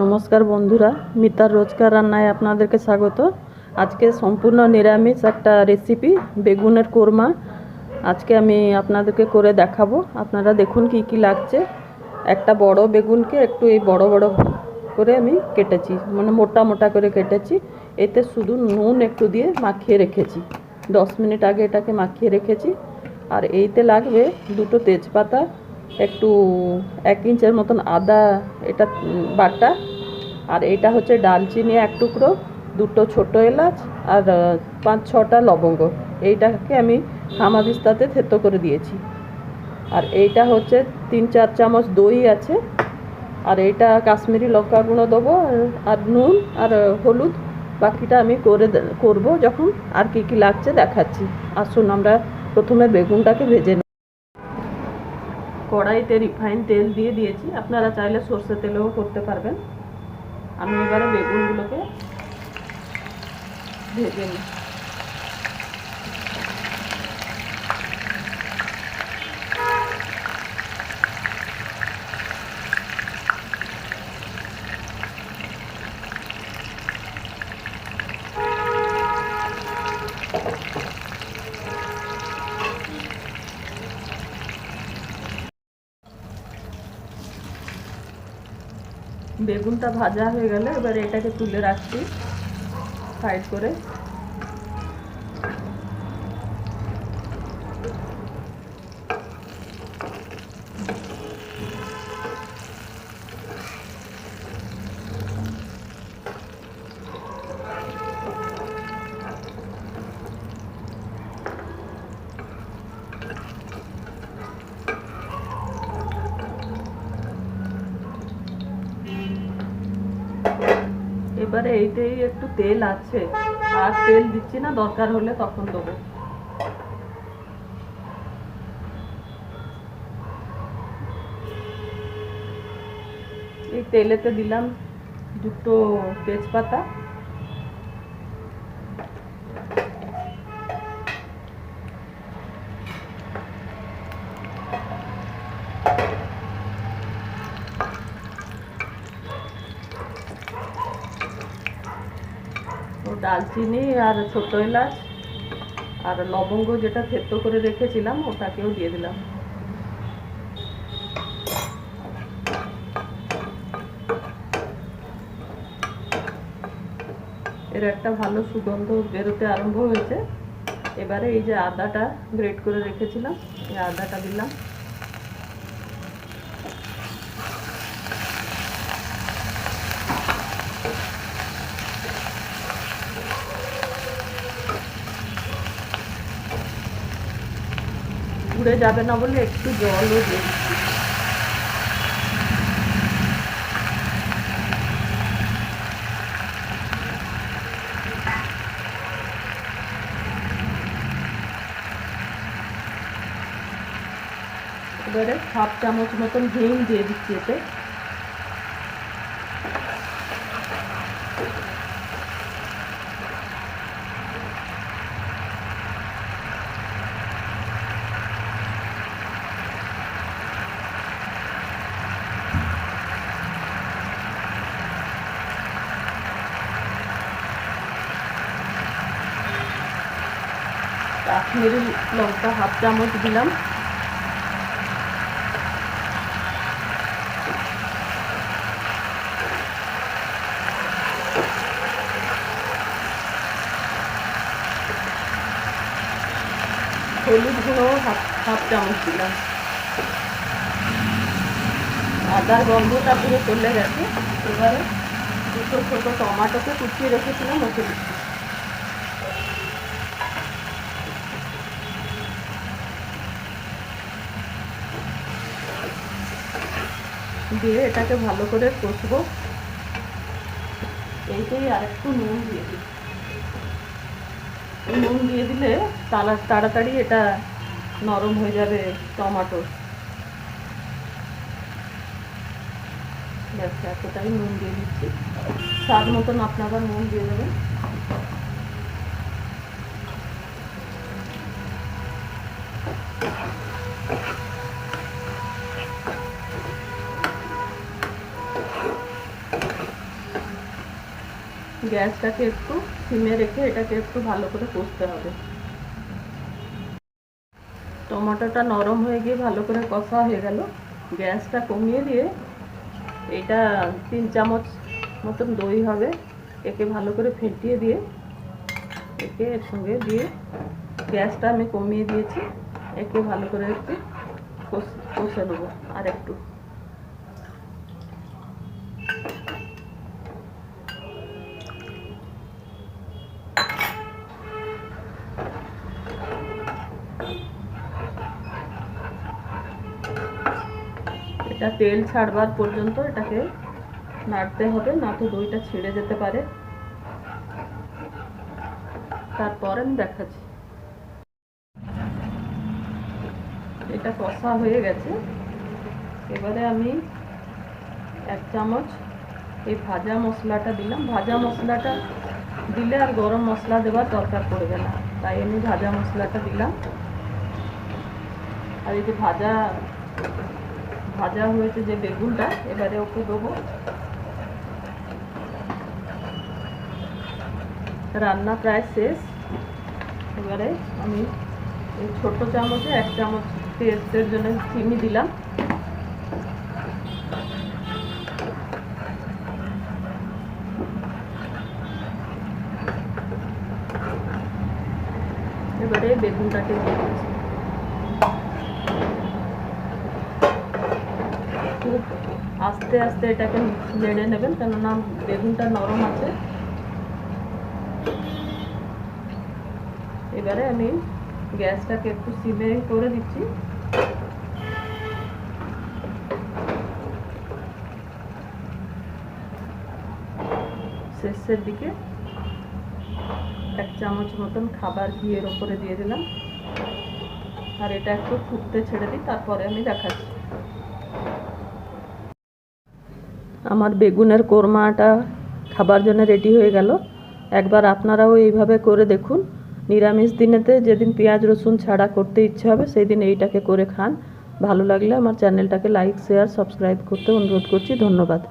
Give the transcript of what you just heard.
নমস্কার বন্ধুরা, মিতার রোজকার রান্নায় আপনাদেরকে স্বাগত। আজকে সম্পূর্ণ নিরামিষ একটা রেসিপি, বেগুনের কোরমা আজকে আমি আপনাদেরকে করে দেখাবো। আপনারা দেখুন কি কি লাগছে। একটা বড় বেগুনকে একটু এই বড় বড় করে আমি কেটেছি, মানে মোটা মোটা করে কেটেছি। এতে শুধু নুন একটু দিয়ে মাখিয়ে রেখেছি, 10 মিনিট আগে এটাকে মাখিয়ে রেখেছি। আর এইতে লাগবে দুটো তেজপাতা, একটু 1 ইঞ্চের মতন আদা, এটা বাটা। আর এটা হচ্ছে ডালচিনি 1 টুকরো, দুটো ছোটো এলাচ, আর 5-6টা লবঙ্গ। এইটাকে আমি হামাদিস্তাতে থেতো করে দিয়েছি। আর এইটা হচ্ছে 3-4 চামচ দই আছে। আর এইটা কাশ্মীরি লঙ্কা গুঁড়ো দেবো, আর নুন আর হলুদ। বাকিটা আমি করব যখন। আর কি কি লাগছে দেখাচ্ছি। আসুন আমরা প্রথমে বেগুনটাকে ভেজে নিই। কড়াইতে রিফাইন তেল দিয়ে দিয়েছি, আপনারা চাইলে সর্ষে তেলেও করতে পারবেন। আমি এবারে বেগুনগুলোকে ভেজে নিই। বেগুনটা ভাজা হয়ে গেলে এবারে এটাকে তুলে রাখছি সাইড করে। এবারে এইটাই একটু তেল আছে, আর তেল দিচ্ছি না, দরকার হলে তখন দেবো। এই তেলেতে দিলাম দুটো তেজপাতা, ডালচিনি আর ছোট এলাচ, আর লবঙ্গ যেটা থেতো করে রেখেছিলাম ওটাকেও দিয়ে দিলাম। এর একটা ভালো সুগন্ধ বেরোতে আরম্ভ হয়েছে। এবারে এই যে আদাটা গ্রেট করে রেখেছিলাম, এই আদাটা দিলাম। পুড়ে যাবে না বলে একটু জলও দিয়ে দিচ্ছি। এবারে 1/2 চামচ মতন হিং দিয়ে দিচ্ছি এতে। কাশ্মীরি লঙ্কা 1/2 চামচ দিলাম। হলুদ গুঁড়ো 1/2 চামচ দিলাম। আদার গন্ধটা পুরো চলে গেছে। এবারে দুটো ছোটো টমাটোকে কুচিয়ে রেখেছিলাম, ওকে দিচ্ছি। দিয়ে এটাকে ভালো করে কষবো। এইটাই আর একটু নুন দিয়ে দিই। নুন দিয়ে দিলে তাড়াতাড়ি এটা নরম হয়ে যাবে টমাটো। ব্যাস, এতটাই নুন দিয়ে দিচ্ছি। স্বাদ মতন আপনারা নুন দিয়ে দেবেন। গ্যাসটাকে একটু সিমে রেখে এটাকে একটু ভালো করে কষতে হবে। টমেটোটা নরম হয়ে গিয়ে ভালো করে কষা হয়ে গেল। গ্যাসটা কমিয়ে দিয়ে এটা 3 চামচ মতন দই হবে, একে ভালো করে ফেটিয়ে দিয়ে একে এর সঙ্গে দিয়ে গ্যাসটা আমি কমিয়ে দিয়েছি। একে ভালো করে একটু কষে নেবো আর একটু। এটা তেল ছাড়বার পর্যন্ত এটাকে নাড়তে হবে, না তো দইটা ছিঁড়ে যেতে পারে। তারপর আমি দেখাচ্ছি। এটা কষা হয়ে গেছে। এবারে আমি 1 চামচ এই ভাজা মশলাটা দিলাম। ভাজা মশলাটা দিলে আর গরম মশলা দেওয়ার দরকার পড়বে না, তাই আমি ভাজা মশলাটা দিলাম। আর এই যে ভাজা হয়েছে যে বেগুনটা, এবারে ওকে দেবো। রান্না প্রায় শেষ। এবারে আমি এই ছোট চামচে 1 চামচ টেস্টের জন্য চিনি দিলাম। এবারে বেগুনটাকে দিয়ে দিচ্ছি। খুব আস্তে আস্তে এটাকে নেড়ে নেবেন, কেননা বেগুনটা নরম আছে। এবারে আমি গ্যাসটাকে একটু সিমে করে দিচ্ছি। শেষের দিকে 1 চামচ মতন খাবার ঘি এর ওপরে দিয়ে দিলাম। আর এটা একটু ফুটতে ছেড়ে দিই, তারপরে আমি দেখাচ্ছি। আমার বেগুনের কোরমাটা খাবার জন্য রেডি হয়ে গেল। একবার আপনারাও এইভাবে করে দেখুন। নিরামিষ দিনেতে যেদিন পেঁয়াজ রসুন ছাড়া করতে ইচ্ছে হবে সেই দিন এইটাকে করে খান। ভালো লাগলে আমার চ্যানেলটাকে লাইক শেয়ার সাবস্ক্রাইব করতে অনুরোধ করছি। ধন্যবাদ।